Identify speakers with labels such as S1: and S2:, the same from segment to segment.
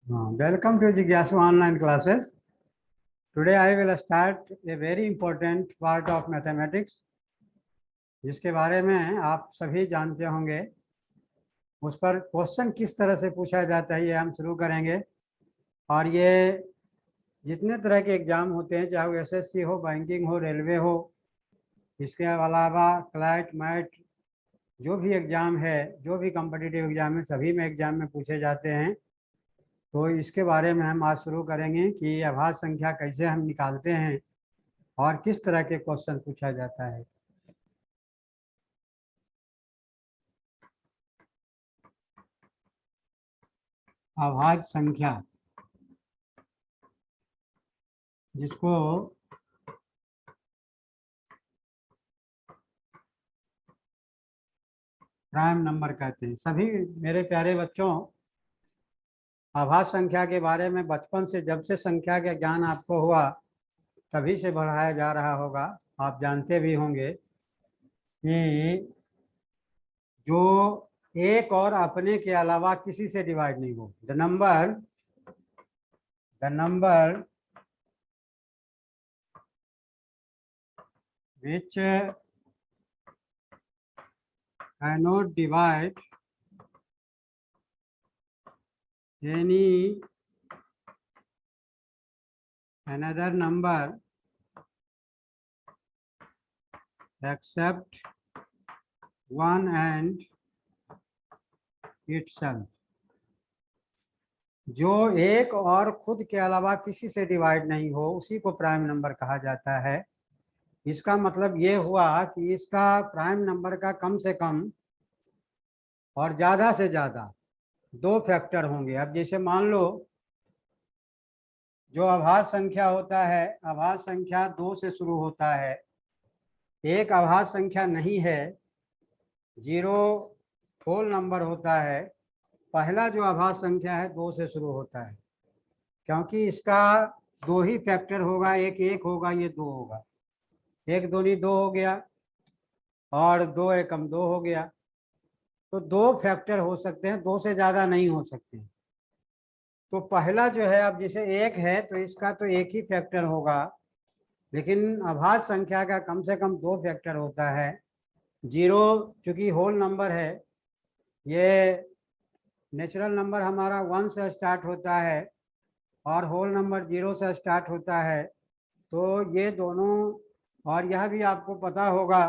S1: Welcome to Jigyasu online classes. Today I will start a very important part of mathematics, जिसके बारे में आप सभी जानते होंगे। उस पर क्वेश्चन किस तरह से पूछा जाता है ये हम शुरू करेंगे। और ये जितने तरह के एग्जाम होते हैं, चाहे वो एसएससी हो, बैंकिंग हो, रेलवे हो, इसके अलावा क्लैट मैट जो भी एग्ज़ाम है, जो भी कॉम्पिटिटिव एग्ज़ाम है, सभी में एग्ज़ाम में पूछे जाते हैं। तो इसके बारे में हम आज शुरू करेंगे कि अभाज्य संख्या कैसे हम निकालते हैं और किस तरह के क्वेश्चन पूछा जाता है। अभाज्य संख्या, जिसको प्राइम नंबर कहते हैं। सभी मेरे प्यारे बच्चों, अभाज्य संख्या के बारे में बचपन से, जब से संख्या का ज्ञान आपको हुआ तभी से बढ़ाया जा रहा होगा। आप जानते भी होंगे कि जो एक और अपने के अलावा किसी से डिवाइड नहीं हो, the number which cannot divide any another number except one and itself। जो एक और खुद के अलावा किसी से डिवाइड नहीं हो, उसी को प्राइम नंबर कहा जाता है। इसका मतलब ये हुआ कि इसका प्राइम नंबर का कम से कम और ज़्यादा से ज़्यादा दो फैक्टर होंगे। अब जैसे मान लो, जो अभाज्य संख्या होता है, अभाज्य संख्या 2 से शुरू होता है। एक अभाज्य संख्या नहीं है, 0 होल नंबर होता है। पहला जो अभाज्य संख्या है 2 से शुरू होता है, क्योंकि इसका दो ही फैक्टर होगा। एक होगा, ये 2 होगा। 1 दूनी 2 हो गया और 2 एकम 2 हो गया। तो दो फैक्टर हो सकते हैं, 2 से ज़्यादा नहीं हो सकते। तो पहला जो है, अब जैसे 1 है तो इसका तो एक ही फैक्टर होगा, लेकिन अभाज्य संख्या का कम से कम 2 फैक्टर होता है। 0 चूंकि होल नंबर है, ये नेचुरल नंबर हमारा 1 से स्टार्ट होता है और होल नंबर 0 से स्टार्ट होता है। तो ये दोनों, और यह भी आपको पता होगा,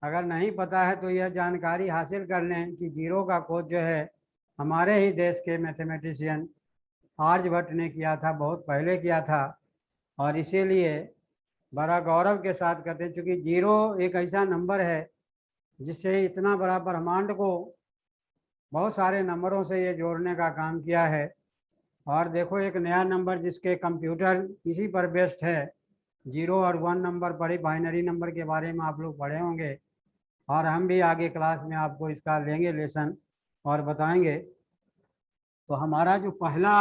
S1: अगर नहीं पता है तो यह जानकारी हासिल कर लें कि 0 का खोज जो है हमारे ही देश के मैथमेटिशियन आर्यभट्ट ने किया था, बहुत पहले किया था। और इसीलिए बड़ा गौरव के साथ कहते हैं, क्योंकि 0 एक ऐसा नंबर है जिससे इतना बड़ा ब्रह्मांड को बहुत सारे नंबरों से ये जोड़ने का काम किया है। और देखो, एक नया नंबर जिसके कंप्यूटर इसी पर बेस्ड है, 0 और 1 नंबर, बड़ी बाइनरी नंबर के बारे में आप लोग पढ़े होंगे, और हम भी आगे क्लास में आपको इसका लेंगे लेसन और बताएंगे। तो हमारा जो पहला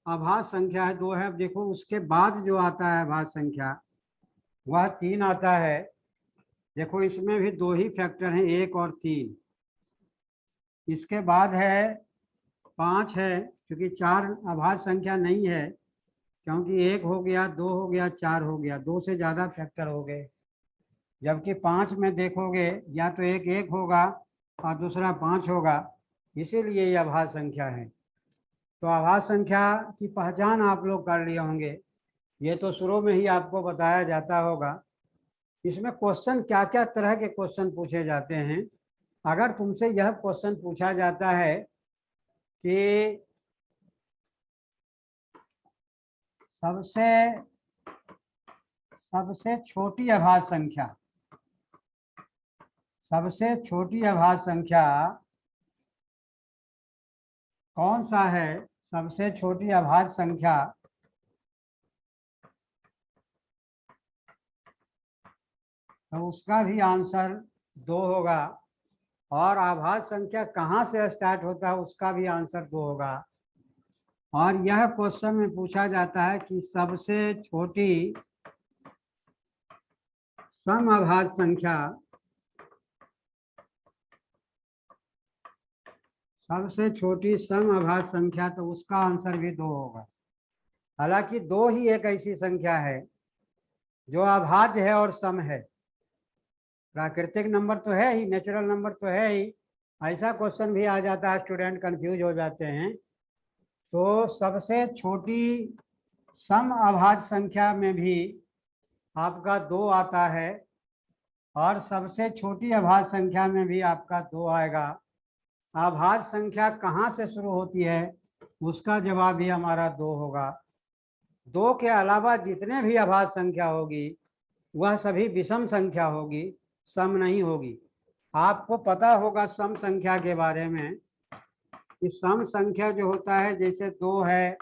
S1: अभाज्य संख्या है 2 है। अब देखो, उसके बाद जो आता है अभाज्य संख्या, वह 3 आता है। देखो, इसमें भी दो ही फैक्टर हैं, 1 और 3। इसके बाद है 5 है, क्योंकि 4 अभाज्य संख्या नहीं है, क्योंकि 1 हो गया, 2 हो गया, 4 हो गया, 2 से ज़्यादा फैक्टर हो गए। जबकि 5 में देखोगे, या तो एक 1 होगा और दूसरा 5 होगा, इसीलिए ये अभाज्य संख्या है। तो अभाज्य संख्या की पहचान आप लोग कर लिए होंगे, ये तो शुरू में ही आपको बताया जाता होगा। इसमें क्वेश्चन क्या क्या तरह के क्वेश्चन पूछे जाते हैं। अगर तुमसे यह क्वेश्चन पूछा जाता है कि सबसे छोटी अभाज्य संख्या, सबसे छोटी अभाज्य संख्या कौन सा है, सबसे छोटी अभाज्य संख्या, तो उसका भी आंसर 2 होगा। और अभाज्य संख्या कहाँ से स्टार्ट होता है, उसका भी आंसर 2 होगा। और यह क्वेश्चन में पूछा जाता है कि सबसे छोटी समअभाज्य संख्या, सबसे छोटी सम अभाज्य संख्या, तो उसका आंसर भी 2 होगा। हालांकि 2 ही एक ऐसी संख्या है जो अभाज्य है और सम है। प्राकृतिक नंबर तो है ही, नेचुरल नंबर तो है ही। ऐसा क्वेश्चन भी आ जाता है, स्टूडेंट कंफ्यूज हो जाते हैं। तो सबसे छोटी सम अभाज्य संख्या में भी आपका 2 आता है, और सबसे छोटी अभाज्य संख्या में भी आपका 2 आएगा। अभाज्य संख्या कहाँ से शुरू होती है, उसका जवाब भी हमारा 2 होगा। 2 के अलावा जितने भी अभाज्य संख्या होगी वह सभी विषम संख्या होगी, सम नहीं होगी। आपको पता होगा सम संख्या के बारे में कि सम संख्या जो होता है, जैसे 2 है,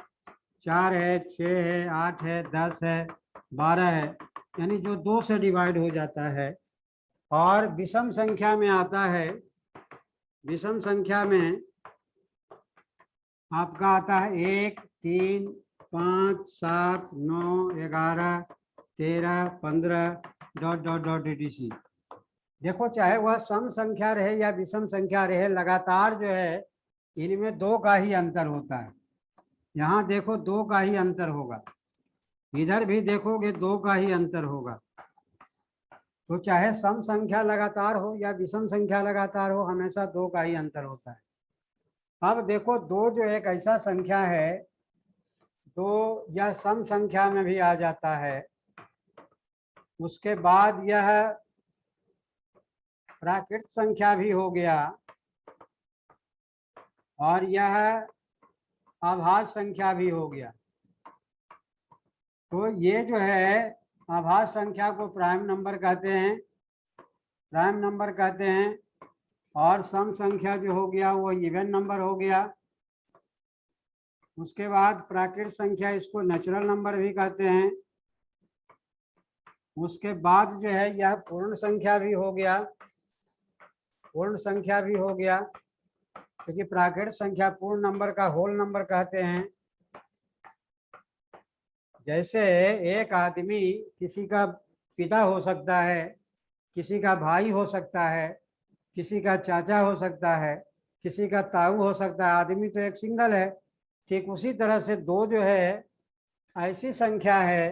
S1: 4 है, 6 है, 8 है, 10 है, 12 है, यानी जो 2 से डिवाइड हो जाता है। और विषम संख्या में आता है, विषम संख्या में आपका आता है 1, 3, 5, 7, 9, 11, 13, 15 डॉट डॉट डॉट etc। देखो, चाहे वह सम संख्या रहे या विषम संख्या रहे, लगातार जो है इनमें 2 का ही अंतर होता है। यहाँ देखो 2 का ही अंतर होगा, इधर भी देखोगे 2 का ही अंतर होगा। तो चाहे सम संख्या लगातार हो या विषम संख्या लगातार हो, हमेशा 2 का ही अंतर होता है। अब देखो 2 जो एक ऐसा संख्या है, 2 यह सम संख्या में भी आ जाता है। उसके बाद यह प्राकृत संख्या भी हो गया, और यह अभाज्य संख्या भी हो गया। तो ये जो है अभाज्य संख्या को प्राइम नंबर कहते हैं, प्राइम नंबर कहते हैं। और सम संख्या जो हो गया वो इवन नंबर हो गया। उसके बाद प्राकृत संख्या, इसको नेचुरल नंबर भी कहते हैं। उसके बाद जो है यह पूर्ण संख्या भी हो गया, पूर्ण संख्या भी हो गया, क्योंकि प्राकृत संख्या पूर्ण नंबर का होल नंबर कहते हैं। जैसे एक आदमी, किसी का पिता हो सकता है, किसी का भाई हो सकता है, किसी का चाचा हो सकता है, किसी का ताऊ हो सकता है। आदमी तो एक सिंगल है। ठीक उसी तरह से 2 जो है ऐसी संख्या है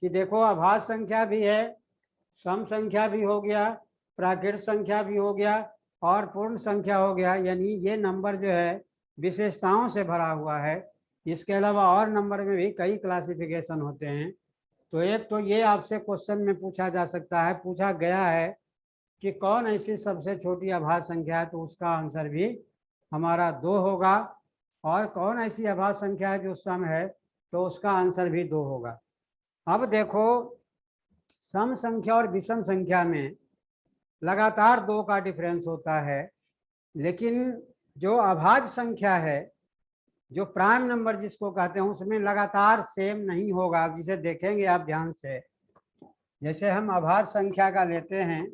S1: कि देखो अभाज्य संख्या भी है, सम संख्या भी हो गया, प्राकृत संख्या भी हो गया, और पूर्ण संख्या हो गया। यानी ये नंबर जो है विशेषताओं से भरा हुआ है। इसके अलावा और नंबर में भी कई क्लासिफिकेशन होते हैं। तो एक तो ये आपसे क्वेश्चन में पूछा जा सकता है, पूछा गया है कि कौन ऐसी सबसे छोटी अभाज्य संख्या है, तो उसका आंसर भी हमारा 2 होगा। और कौन ऐसी अभाज्य संख्या है जो सम है, तो उसका आंसर भी 2 होगा। अब देखो, सम संख्या और विषम संख्या में लगातार 2 का डिफरेंस होता है, लेकिन जो अभाज्य संख्या है, जो प्राइम नंबर जिसको कहते हैं, उसमें लगातार सेम नहीं होगा। आप जिसे देखेंगे आप ध्यान से, जैसे हम अभाज्य संख्या का लेते हैं,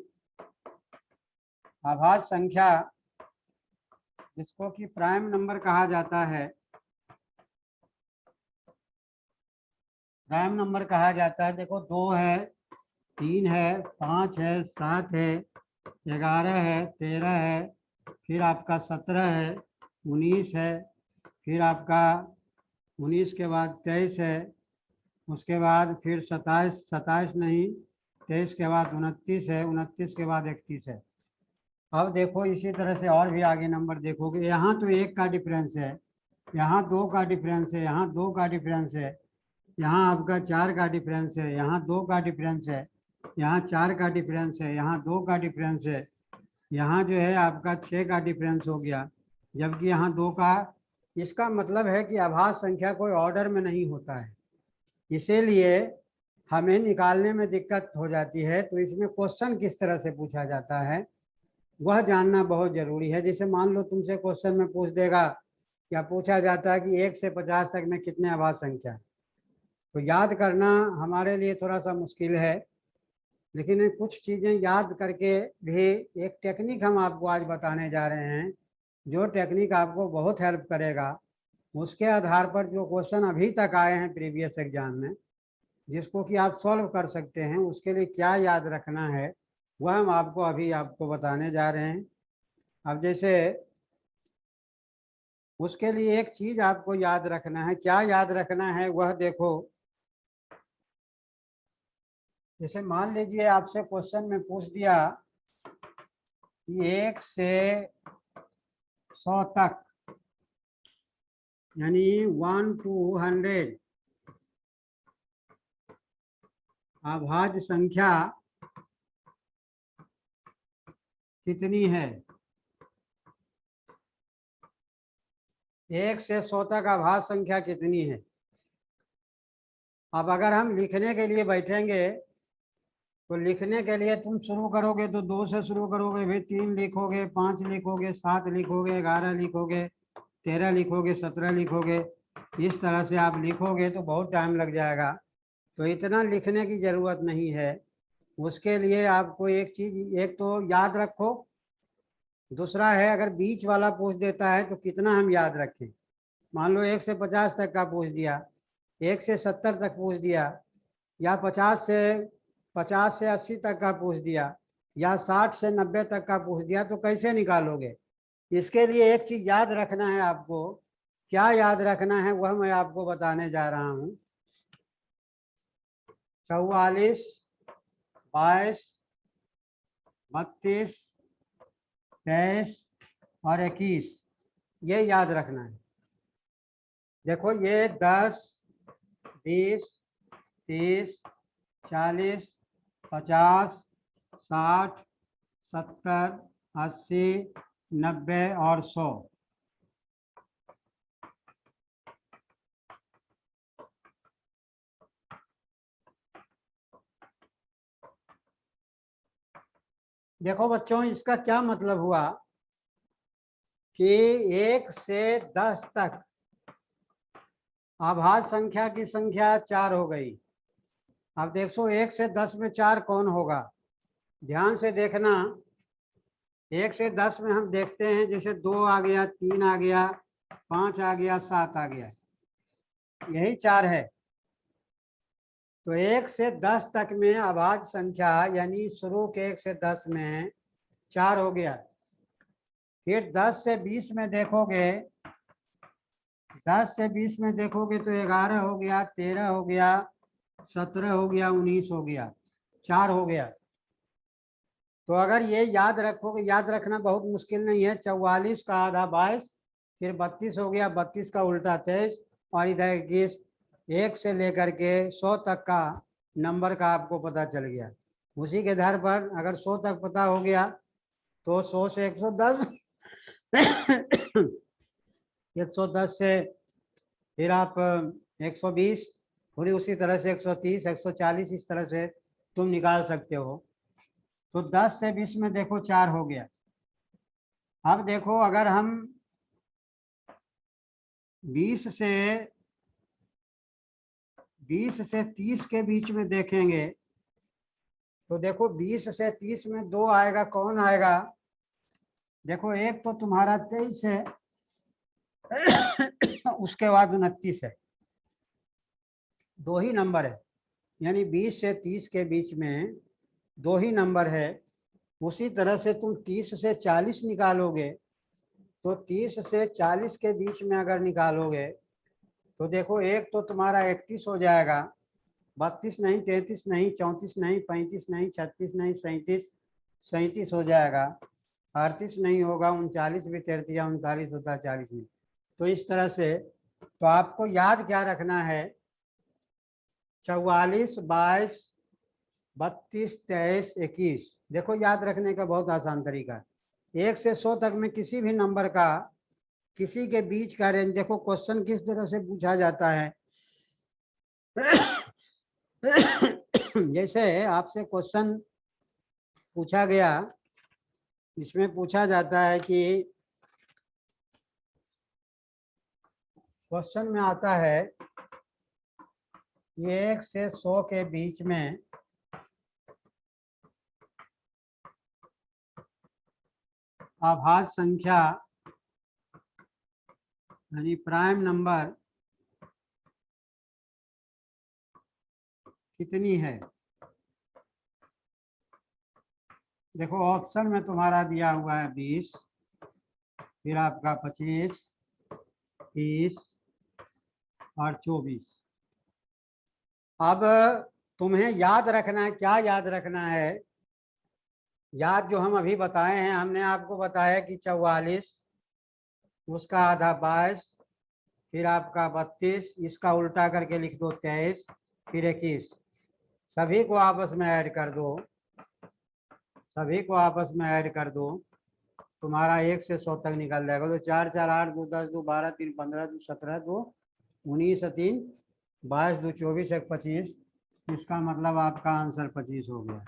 S1: अभाज्य संख्या जिसको कि प्राइम नंबर कहा जाता है, प्राइम नंबर कहा जाता है। देखो 2 है, 3 है, 5 है, 7 है, 11 है, 13 है, फिर आपका 17 है, 19 है, फिर आपका 19 के बाद 23 है, उसके बाद फिर 27, 27 नहीं, 23 के बाद 29 है, 29 के बाद 31 है। अब देखो इसी तरह से और भी आगे नंबर देखोगे, यहाँ तो 1 का डिफरेंस है, यहाँ 2 का डिफरेंस है, यहाँ 2 का डिफरेंस है, यहाँ आपका 4 का डिफरेंस है, यहाँ 2 का डिफरेंस है, यहाँ 4 का डिफरेंस है, यहाँ 2 का डिफरेंस है, यहाँ जो है आपका 6 का डिफरेंस हो गया, जबकि यहाँ 2 का। इसका मतलब है कि अभाज्य संख्या कोई ऑर्डर में नहीं होता है, इसीलिए हमें निकालने में दिक्कत हो जाती है। तो इसमें क्वेश्चन किस तरह से पूछा जाता है वह जानना बहुत जरूरी है। जैसे मान लो तुमसे क्वेश्चन में पूछ देगा, क्या पूछा जाता है कि 1 से 50 तक में कितने अभाज्य संख्या है, तो याद करना हमारे लिए थोड़ा सा मुश्किल है। लेकिन कुछ चीज़ें याद करके भी, एक टेक्निक हम आपको आज बताने जा रहे हैं, जो टेक्निक आपको बहुत हेल्प करेगा। उसके आधार पर जो क्वेश्चन अभी तक आए हैं प्रीवियस एग्जाम में, जिसको कि आप सॉल्व कर सकते हैं, उसके लिए क्या याद रखना है वह हम आपको अभी बताने जा रहे हैं। अब जैसे उसके लिए एक चीज आपको याद रखना है। क्या याद रखना है वह देखो। जैसे मान लीजिए आपसे क्वेश्चन में पूछ दिया कि 1 से 100 तक, यानी 1 to 100 अभाज्य संख्या कितनी है। 1 से 100 तक अभाज्य संख्या कितनी है। अब अगर हम लिखने के लिए बैठेंगे तो लिखने के लिए तुम शुरू करोगे तो 2 से शुरू करोगे, फिर 3 लिखोगे, 5 लिखोगे, 7 लिखोगे, 11 लिखोगे, 13 लिखोगे, 17 लिखोगे। इस तरह से आप लिखोगे तो बहुत टाइम लग जाएगा। तो इतना लिखने की ज़रूरत नहीं है। उसके लिए आपको एक चीज़, एक तो याद रखो, दूसरा है अगर बीच वाला पूछ देता है तो कितना हम याद रखें। मान लो 1 से 50 तक का पूछ दिया, 1 से 70 तक पूछ दिया, या 50 से 80 तक का पूछ दिया, या 60 से 90 तक का पूछ दिया, तो कैसे निकालोगे। इसके लिए एक चीज याद रखना है आपको। क्या याद रखना है वह मैं आपको बताने जा रहा हूँ। 44, 22, 32, 23 और 21, ये याद रखना है। देखो ये 10, 20, 30, 40, 50, 60, 70, 80, 90 और 100। देखो बच्चों, इसका क्या मतलब हुआ कि 1 से 10 तक अभाज्य संख्या की संख्या 4 हो गई। अब देखो 1 से 10 में 4 कौन होगा। ध्यान से देखना। 1 से 10 में हम देखते हैं, जैसे 2 आ गया, 3 आ गया, 5 आ गया, 7 आ गया, यही 4 है। तो 1 से 10 तक में अभाज्य संख्या, यानी शुरू के 1 से 10 में 4 हो गया। फिर 10 से 20 में देखोगे, 10 से 20 में देखोगे तो 11 हो गया, 13 हो गया, 17 हो गया, 19 हो गया, 4 हो गया। तो अगर ये याद रखोगे, याद रखना बहुत मुश्किल नहीं है। 44 का आधा 22, फिर 32 हो गया, 32 का उल्टा 23, और इधर 21। 1 से लेकर के 100 तक का नंबर का आपको पता चल गया। उसी के आधार पर अगर 100 तक पता हो गया तो 100 से 110 110 से फिर आप 120, पूरी उसी तरह से 130, 140, इस तरह से तुम निकाल सकते हो। तो 10 से 20 में देखो 4 हो गया। अब देखो अगर हम 20 से 30 के बीच में देखेंगे तो देखो 20 से 30 में 2 आएगा, कौन आएगा। देखो एक तो तुम्हारा 23 है, उसके बाद 29 है, 2 ही नंबर है। यानी 20 से 30 के बीच में 2 ही नंबर है। उसी तरह से तुम 30 से 40 निकालोगे तो 30 से 40 के बीच में अगर निकालोगे तो देखो एक तो तुम्हारा 31 हो जाएगा, 32 नहीं, 33 नहीं, 34 नहीं, 35 नहीं, 36 नहीं, 37 हो जाएगा, 38 नहीं होगा, 39 भी 33 39 होता है, 40 नहीं। तो इस तरह से तो आपको याद क्या रखना है। 44, 22, 32, 23, 21। देखो याद रखने का बहुत आसान तरीका है। 1 से 100 तक में किसी भी नंबर का किसी के बीच का रेंज। देखो क्वेश्चन किस तरह से पूछा जाता है। जैसे आपसे क्वेश्चन पूछा गया, इसमें पूछा जाता है कि क्वेश्चन में आता है ये 1 से 100 के बीच में अभाज्य संख्या यानी प्राइम नंबर कितनी है। देखो ऑप्शन में तुम्हारा दिया हुआ है 20, फिर आपका 25, 21 और 24। अब तुम्हें याद रखना है, क्या याद रखना है? याद जो हम अभी बताए हैं, हमने आपको बताया कि 44, उसका आधा 22, फिर आपका 32, इसका उल्टा करके लिख दो 23, फिर 21। सभी को आपस में ऐड कर दो, सभी को आपस में ऐड कर दो, तुम्हारा 1 से 100 तक निकल जाएगा। तो 4 4 8 2 10 2 12 3 15 2 17 2 19 3 22 2 24 1 25। इसका मतलब आपका आंसर 25 हो गया।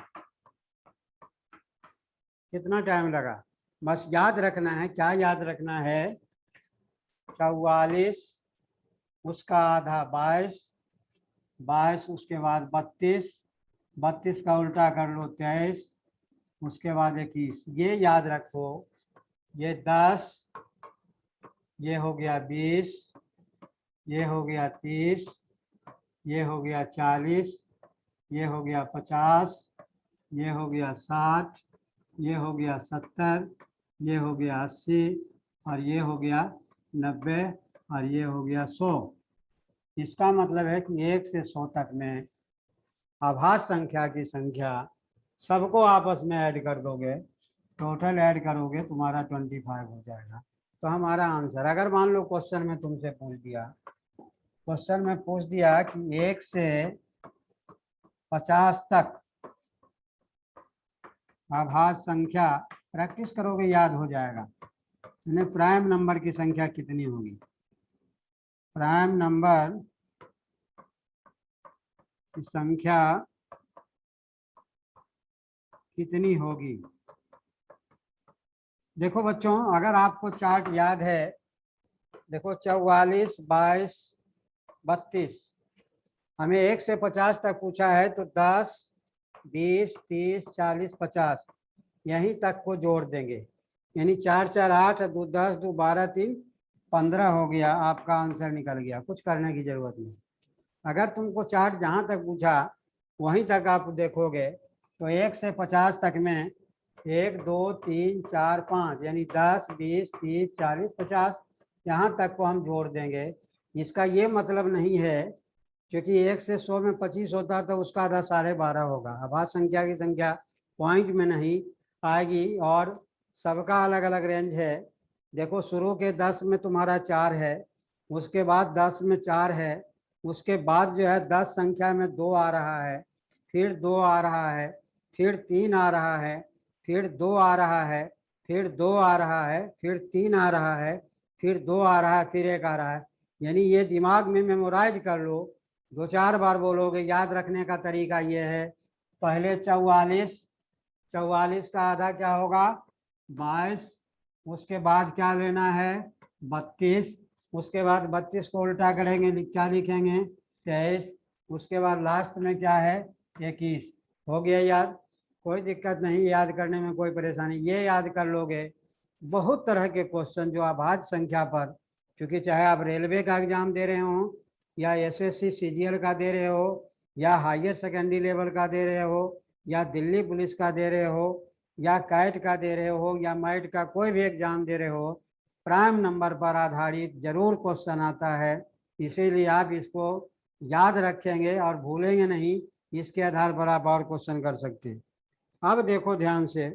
S1: कितना टाइम लगा? बस याद रखना है, क्या याद रखना है? 44, उसका आधा 22, 22 उसके बाद 32, 32 का उल्टा कर लो 23, उसके बाद 21। ये याद रखो, ये 10, ये हो गया 20, ये हो गया 30, ये हो गया 40, ये हो गया 50, ये हो गया 60, ये हो गया 70, ये हो गया 80 और ये हो गया 90 और ये हो गया 100। इसका मतलब है कि 1 से 100 तक में आभाज्य संख्या की संख्या सबको आपस में ऐड कर दोगे, टोटल ऐड करोगे, तुम्हारा 25 हो जाएगा। तो हमारा आंसर, अगर मान लो क्वेश्चन में तुमसे पूछ दिया, क्वेश्चन में पूछ दिया कि 1 से 50 तक आभाज्य संख्या, प्रैक्टिस करोगे याद हो जाएगा। प्राइम नंबर की संख्या कितनी होगी? प्राइम नंबर की संख्या कितनी होगी? देखो बच्चों, अगर आपको चार्ट याद है, देखो 44, 22, 32, हमें 1 से 50 तक पूछा है, तो 10, 20, 30, 40, 50 यहीं तक को जोड़ देंगे, यानी 4 4 8 2 10 2 12 3 15 हो गया। आपका आंसर निकल गया, कुछ करने की जरूरत नहीं। अगर तुमको चार्ट जहां तक पूछा वहीं तक आप देखोगे, तो 1 से 50 तक में 1 2 3 4 5 यानी 10, 20, 30, 40, 50 यहाँ तक को हम जोड़ देंगे। इसका ये मतलब नहीं है, क्योंकि 1 से 100 में 25 होता तो उसका आधा 12.5 होगा। आभाज्य संख्या की संख्या पॉइंट में नहीं आएगी और सबका अलग अलग रेंज है। देखो, शुरू के 10 में तुम्हारा 4 है, उसके बाद 10 में 4 है, उसके बाद जो है 10 संख्या में 2 आ रहा है, फिर 2 आ रहा है, फिर 3 आ रहा है, फिर 2 आ रहा है, फिर 2 आ रहा है, फिर 3 आ रहा है, फिर 2 आ रहा है, फिर 1 आ रहा है। यानी ये दिमाग में मेमोराइज कर लो, 2 4 बार बोलोगे। याद रखने का तरीका ये है, पहले 44, 44 का आधा क्या होगा? 22, उसके बाद क्या लेना है? 32, उसके बाद 32 को उल्टा करेंगे, क्या लिखेंगे? 23, उसके बाद लास्ट में क्या है? 21। हो गया याद? कोई दिक्कत नहीं, याद करने में कोई परेशानी, ये याद कर लोगे। बहुत तरह के क्वेश्चन जो आभाज्य संख्या पर, क्योंकि चाहे आप रेलवे का एग्जाम दे रहे हो, या एसएससी सीजीएल का दे रहे हो, या हायर सेकेंडरी लेवल का दे रहे हो, या दिल्ली पुलिस का दे रहे हो, या कैट का दे रहे हो, या मैट का कोई भी एग्जाम दे रहे हो, प्राइम नंबर पर आधारित जरूर क्वेश्चन आता है। इसीलिए आप इसको याद रखेंगे और भूलेंगे नहीं, इसके आधार पर आप और क्वेश्चन कर सकते हैं। अब देखो ध्यान से,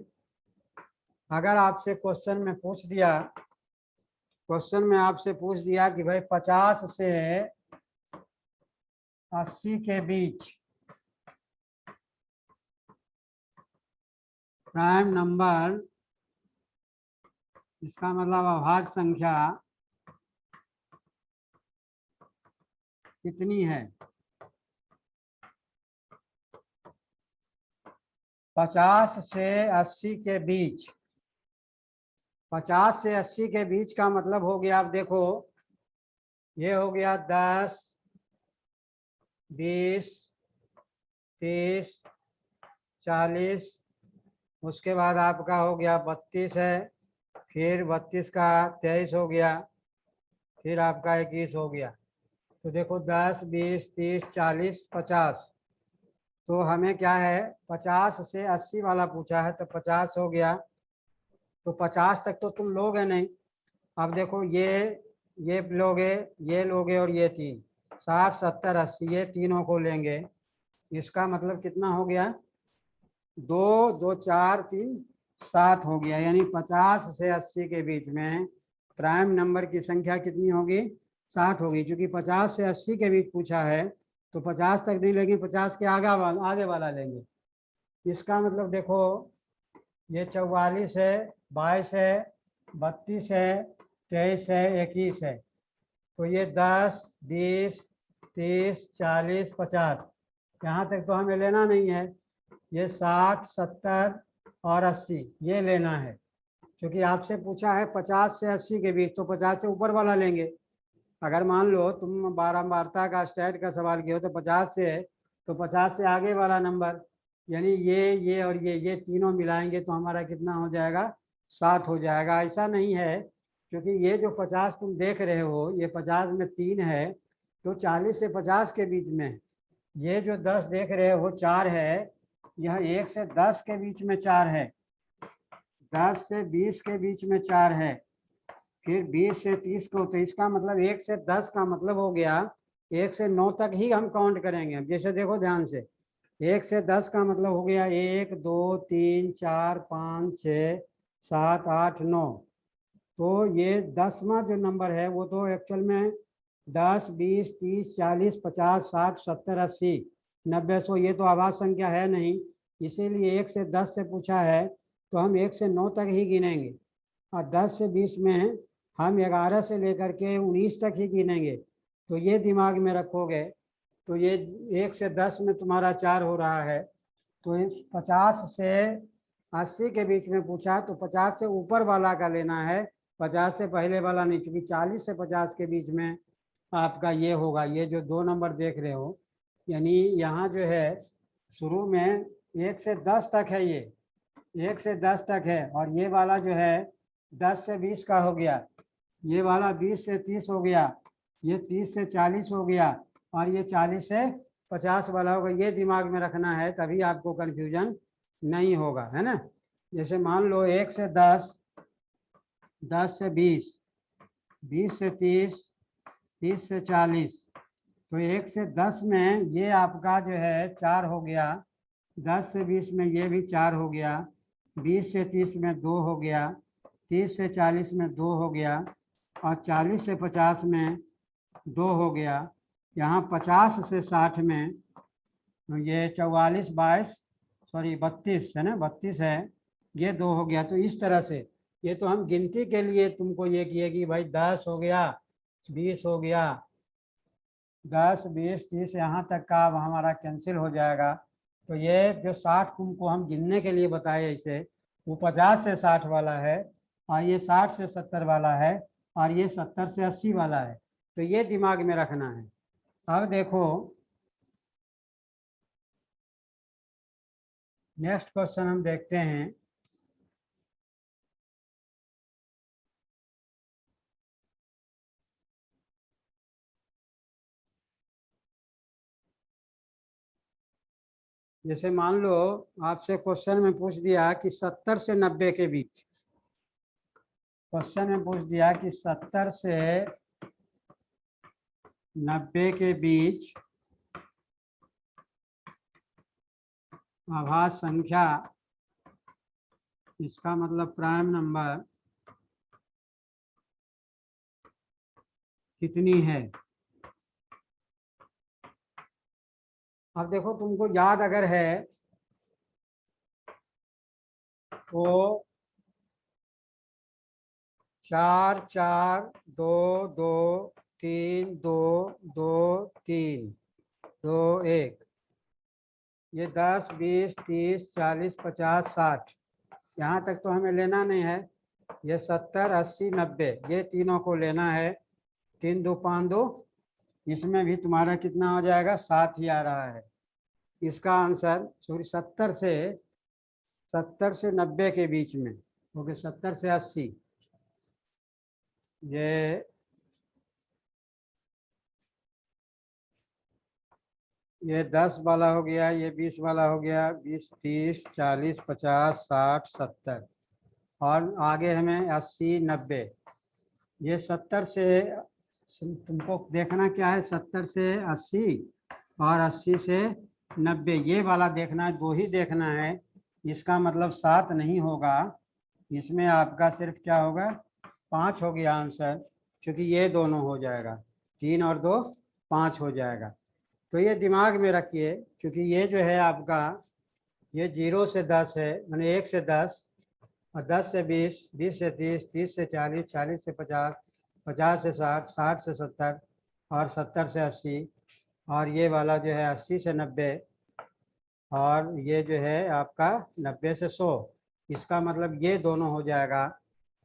S1: अगर आपसे क्वेश्चन में पूछ दिया, क्वेश्चन में आपसे पूछ दिया कि भाई 50 से 80 के बीच प्राइम नंबर, इसका मतलब अभाज्य संख्या कितनी है? 50 से 80 के बीच, 50 से 80 के बीच का मतलब हो गया, आप देखो ये हो गया 10, 20, 30, 40, उसके बाद आपका हो गया 32 है, फिर 32 का 23 हो गया, फिर आपका 21 हो गया। तो देखो 10, 20, 30, 40, 50, तो हमें क्या है? 50 से 80 वाला पूछा है, तो 50 हो गया, तो 50 तक तो तुम लोगे नहीं। अब देखो, ये ये लोगे और ये 3, 60 70 80, ये तीनों को लेंगे। इसका मतलब कितना हो गया, 2 2 4 3 7 हो गया। यानी 50 से 80 के बीच में प्राइम नंबर की संख्या कितनी होगी, 7 होगी। क्योंकि 50 से 80 के बीच पूछा है तो 50 तक नहीं लेंगे, 50 के आगे वाला लेंगे। इसका मतलब देखो, ये 44 है, 22 है, 32 है, 23 है, 21 है। तो ये 10 20 30 40 50, यहाँ तक तो हमें लेना नहीं है। ये 60 70 और 80 ये लेना है। क्योंकि आपसे पूछा है 50 से 80 के बीच, तो 50 से ऊपर वाला लेंगे। अगर मान लो तुम बारंबारता का स्टैट का सवाल किया हो तो 50 से है, तो 50 से आगे वाला नंबर, यानी ये और ये तीनों मिलाएंगे तो हमारा कितना हो जाएगा, 7 हो जाएगा। ऐसा नहीं है, क्योंकि ये जो 50 तुम देख रहे हो, ये 50 में 3 है तो 40 से 50 के बीच में है। ये जो 10 देख रहे हो 4 है, यह 1 से 10 के बीच में 4 है, 10 से 20 के बीच में 4 है, फिर 20 से 30 को। तो इसका मतलब 1 से 10 का मतलब हो गया 1 से 9 तक ही हम काउंट करेंगे। अब जैसे देखो ध्यान से, 1 से 10 का मतलब हो गया 1 2 3 4 5 6 7 8 9। तो ये 10वां जो नंबर है वो तो एक्चुअल में 10 20 30 40 50 60 70 80 90 100, ये तो आवाज़ संख्या है नहीं। इसीलिए 1 से 10 से पूछा है तो हम 1 से 9 तक ही गिनेंगे, और 10 से 20 में हम 11 से लेकर के 19 तक ही गिनेंगे। तो ये दिमाग में रखोगे। तो ये 1 से 10 में तुम्हारा 4 हो रहा है। तो 50 से 80 के बीच में पूछा तो 50 से ऊपर वाला का लेना है, 50 से पहले वाला नहीं। क्योंकि 40 से 50 के बीच में आपका ये होगा, ये जो 2 नंबर देख रहे हो, यानी यहाँ जो है शुरू में 1 से 10 तक है, ये 1 से 10 तक है। और ये वाला जो है 10 से 20 का हो गया, ये वाला 20 से 30 हो गया, ये 30 से 40 हो गया, और ये 40 से 50 वाला होगा। ये दिमाग में रखना है, तभी आपको कन्फ्यूजन नहीं होगा, है ना। जैसे मान लो 1 से 10, 10 से 20, 20 से 30, 30 से 40। तो 1 से 10 में ये आपका जो है 4 हो गया, 10 से 20 में ये भी 4 हो गया, 20 से 30 में 2 हो गया, 30 से 40 में 2 हो गया, और 40 से 50 में 2 हो गया। यहाँ 50 से 60 में ये 44 22 सॉरी 32 है ना, 32 है, ये 2 हो गया। तो इस तरह से ये तो हम गिनती के लिए तुमको ये किए कि भाई 10 हो गया, 20 हो गया, 10 20 30 यहाँ तक का अब हमारा कैंसिल हो जाएगा। तो ये जो 60 तुमको हम गिनने के लिए बताए ऐसे, वो 50 से 60 वाला है, और ये 60 से 70 वाला है, और ये 70 से 80 वाला है। तो ये दिमाग में रखना है। अब देखो नेक्स्ट क्वेश्चन हम देखते हैं। जैसे मान लो आपसे क्वेश्चन में पूछ दिया कि 70 से 90 के बीच, क्वेश्चन में पूछ दिया कि 70 से 90 के बीच आभाज्य संख्या, इसका मतलब प्राइम नंबर कितनी है। अब देखो तुमको याद अगर है तो 4 4 2 2 3 2 2 3 2 1, ये 10 20 30 40 50 60, यहाँ तक तो हमें लेना नहीं है। ये 70 80 90 ये तीनों को लेना है। 3 2 5 2, इसमें भी तुम्हारा कितना हो जाएगा, 7 ही आ रहा है। इसका आंसर सॉरी 70 से 90 के बीच में, क्योंकि 70 से 80 ये 10 वाला हो गया, ये 20 वाला हो गया, 20 30 40 50 60 70, और आगे हमें 80 90। ये 70 से, तुमको देखना क्या है, 70 से 80 और 80 से 90, ये वाला देखना है, दो ही देखना है। इसका मतलब 7 नहीं होगा, इसमें आपका सिर्फ क्या होगा, 5 हो गया आंसर, क्योंकि ये दोनों हो जाएगा, 3 और 2 5 हो जाएगा। तो ये दिमाग में रखिए, क्योंकि ये जो है आपका, ये 0 से 10 है, मैंने 1 से 10 और 10 से 20, 20 से 30, 30 से 40, 40 से 50, 50 से 60, 60 से 70 और 70 से 80, और ये वाला जो है 80 से 90, और ये जो है आपका 90 से 100। इसका मतलब ये दोनों हो जाएगा,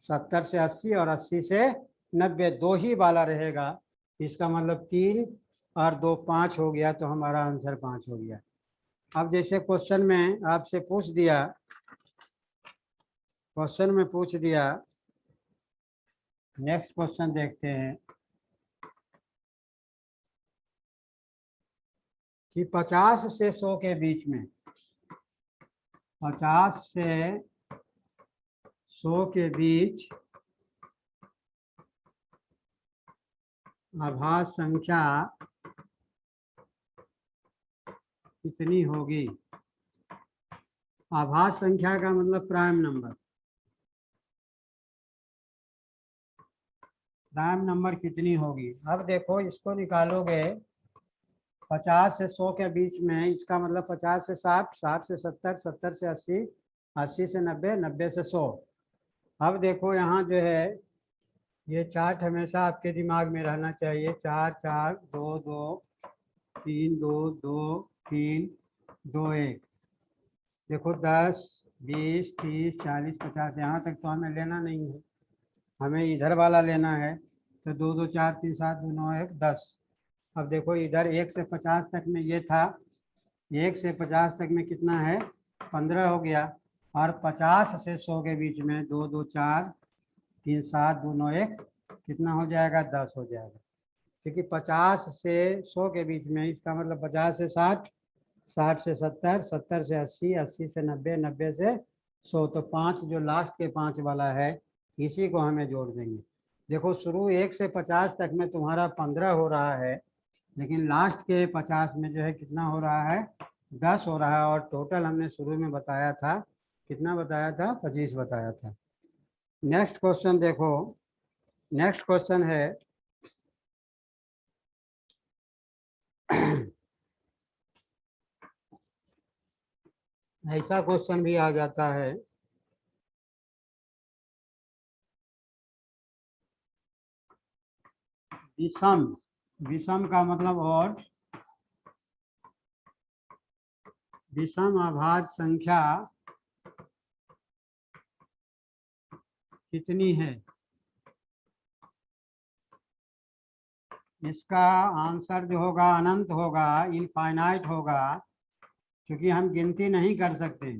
S1: 70 से 80 और 80 से 90, दो ही वाला रहेगा। इसका मतलब 3 और 2 5 हो गया, तो हमारा आंसर 5 हो गया। अब जैसे क्वेश्चन में आपसे पूछ दिया, क्वेश्चन में पूछ दिया, नेक्स्ट क्वेश्चन देखते हैं कि 50 से 100 के बीच में, 50 से 100 के बीच आभाज्य संख्या कितनी होगी। आभाज्य संख्या का मतलब प्राइम नंबर, प्राइम नंबर कितनी होगी। अब देखो इसको निकालोगे, 50 से 100 के बीच में, इसका मतलब 50 से 60, 60 से 70, 70 से 80, 80 से 90, 90 से 100। अब देखो यहाँ जो है, ये चार्ट हमेशा आपके दिमाग में रहना चाहिए, 4 4 2 2 3 2 2 3 2 1। देखो 10 20 30 40 50, यहाँ तक तो हमें लेना नहीं है, हमें इधर वाला लेना है। तो 2 2 4 3 7 2 9 1 10। अब देखो इधर 1 से 50 तक में ये था, 1 से 50 तक में कितना है, 15 हो गया। और 50 से 100 के बीच में 2 2 4 3 7 2 9 1, कितना हो जाएगा, 10 हो जाएगा। क्योंकि 50 से 100 के बीच में, इसका मतलब 50 से 60, 60 से 70, 70 से 80, 80 से 90, 90 से 100। तो 5 जो लास्ट के 5 वाला है, इसी को हमें जोड़ देंगे। देखो शुरू 1 से 50 तक में तुम्हारा 15 हो रहा है, लेकिन लास्ट के 50 में जो है कितना हो रहा है, 10 हो रहा है। और टोटल हमने शुरू में बताया था, कितना बताया था, 25 बताया था। नेक्स्ट क्वेश्चन देखो, नेक्स्ट क्वेश्चन है ऐसा क्वेश्चन भी आ जाता है, विषम, विषम का मतलब और, विषम अभाज्य संख्या कितनी है। इसका आंसर जो होगा अनंत होगा, इनफाइनाइट होगा, क्योंकि हम गिनती नहीं कर सकते,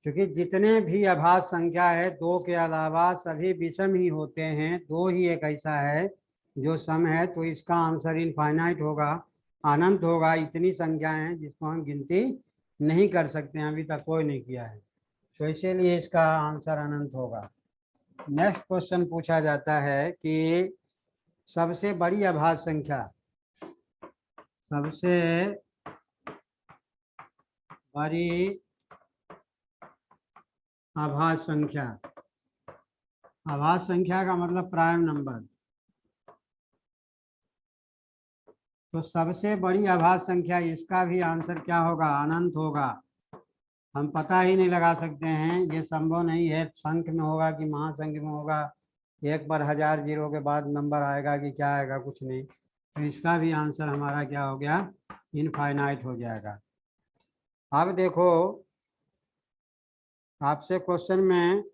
S1: क्योंकि जितने भी अभाज्य संख्या है, दो के अलावा सभी विषम ही होते हैं, दो ही एक ऐसा है जो सम है। तो इसका आंसर इनफाइनाइट होगा, अनंत होगा। इतनी संख्याएं हैं जिसको हम गिनती नहीं कर सकते हैं, अभी तक कोई नहीं किया है, तो इसीलिए इसका आंसर अनंत होगा। नेक्स्ट क्वेश्चन पूछा जाता है कि सबसे बड़ी अभाज्य संख्या, सबसे बड़ी अभाज्य संख्या, अभाज्य संख्या का मतलब प्राइम नंबर। तो सबसे बड़ी अभाज्य संख्या, इसका भी आंसर क्या होगा, अनंत होगा। हम पता ही नहीं लगा सकते हैं, ये संभव नहीं है संख्य में होगा कि महासंख्य में होगा, एक बार 1000 जीरो के बाद नंबर आएगा कि क्या आएगा, कुछ नहीं। तो इसका भी आंसर हमारा क्या हो गया, इनफाइनाइट हो जाएगा। अब देखो आपसे क्वेश्चन में,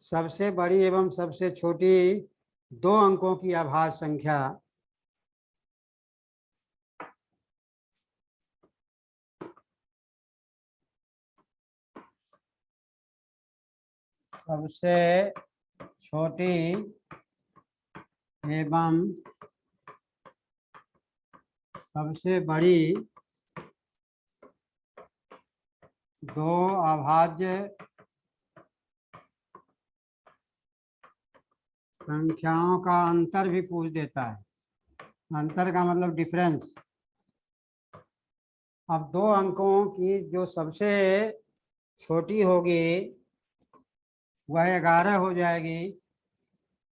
S1: सबसे बड़ी एवं सबसे छोटी दो अंकों की अभाज्य संख्या, सबसे छोटी एवं सबसे बड़ी दो अभाज्य संख्याओं का अंतर भी पूछ देता है। अंतर का मतलब डिफरेंस। अब दो अंकों की जो सबसे छोटी होगी वह 11 हो जाएगी,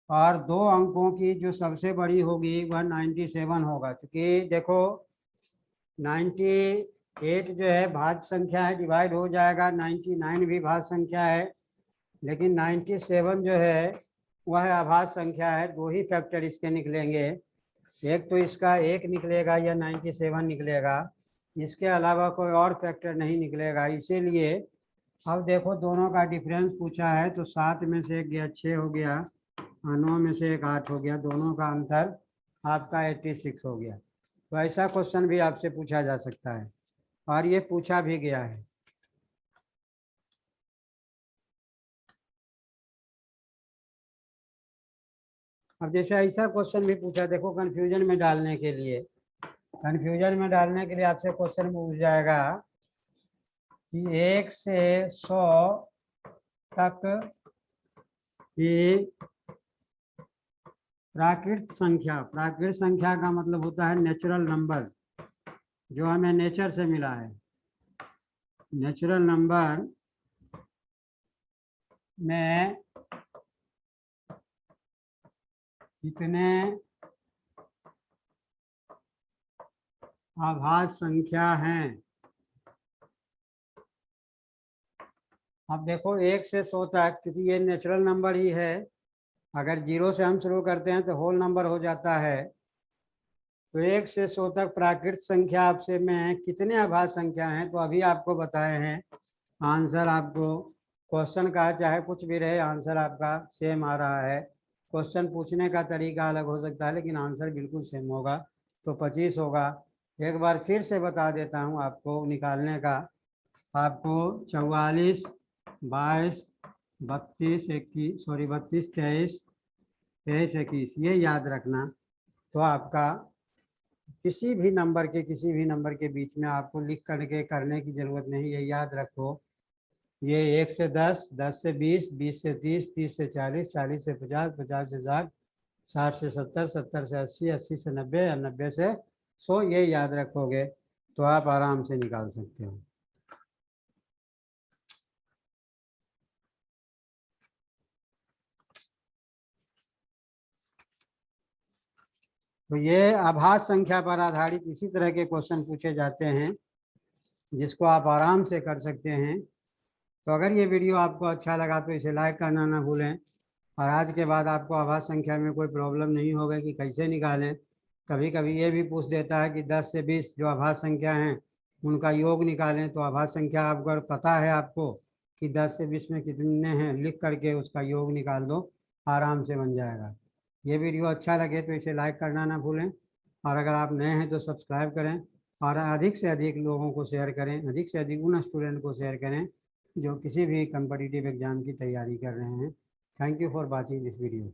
S1: और दो अंकों की जो सबसे बड़ी होगी वह 97 होगा। क्योंकि देखो 98 जो है भाज्य संख्या है, डिवाइड हो जाएगा। 99 भी भाज्य संख्या है, लेकिन 97 जो है वह अभाज्य संख्या है। दो ही फैक्टर इसके निकलेंगे, एक तो इसका 1 निकलेगा या 97 निकलेगा, इसके अलावा कोई और फैक्टर नहीं निकलेगा। इसीलिए अब देखो दोनों का डिफरेंस पूछा है, तो 7 में से 1 गया 6 हो गया, और 9 में से 1 8 हो गया। दोनों का अंतर आपका 86 हो गया। तो ऐसा क्वेश्चन भी आपसे पूछा जा सकता है, और ये पूछा भी गया है। अब जैसे ऐसा क्वेश्चन भी पूछा, देखो कंफ्यूजन में डालने के लिए, आपसे क्वेश्चन पूछ जाएगा कि 1 से 100 तक की प्राकृत संख्या का मतलब होता है नेचुरल नंबर, जो हमें नेचर से मिला है। नेचुरल नंबर में कितने अभाज्य संख्या हैं। अब देखो 1 से 100 तक, क्योंकि ये नेचुरल नंबर ही है, अगर 0 से हम शुरू करते हैं तो होल नंबर हो जाता है। तो 1 से 100 तक प्राकृत संख्या आपसे में कितने अभाज्य संख्या हैं, तो अभी आपको बताए हैं। आंसर आपको क्वेश्चन का चाहे कुछ भी रहे, आंसर आपका सेम आ रहा है। क्वेश्चन पूछने का तरीका अलग हो सकता है, लेकिन आंसर बिल्कुल सेम होगा। तो 25 होगा। एक बार फिर से बता देता हूँ आपको निकालने का। आपको 44, 22, 32, 21, 32, 23, 23, 21 ये याद रखना। तो आपका किसी भी नंबर के बीच में आपको लिख करके करने की जरूरत नहीं, ये याद रखो। ये 1 से 10, 10 से 20, 20 से 30, 30 से 40, 40 से 50, 50 से 60, 60 से 70, 70 से 80, 80 से 90 या 90 से 100, ये याद रखोगे तो आप आराम से निकाल सकते हो। तो ये आभाज्य संख्या पर आधारित इसी तरह के क्वेश्चन पूछे जाते हैं, जिसको आप आराम से कर सकते हैं। तो अगर ये वीडियो आपको अच्छा लगा तो इसे लाइक करना ना भूलें, और आज के बाद आपको आभाज्य संख्या में कोई प्रॉब्लम नहीं होगा कि कैसे निकालें। कभी कभी ये भी पूछ देता है कि 10 से 20 जो आभाज्य संख्या हैं उनका योग निकालें। तो आभाज्य संख्या अगर पता है आपको कि 10 से 20 में कितने हैं, लिख करके उसका योग निकाल दो, आराम से बन जाएगा। ये वीडियो अच्छा लगे तो इसे लाइक करना ना भूलें, और अगर आप नए हैं तो सब्सक्राइब करें, और अधिक से अधिक लोगों को शेयर करें, अधिक से अधिक उन स्टूडेंट को शेयर करें जो किसी भी कम्पिटिटिव एग्जाम की तैयारी कर रहे हैं। Thank you for watching this video.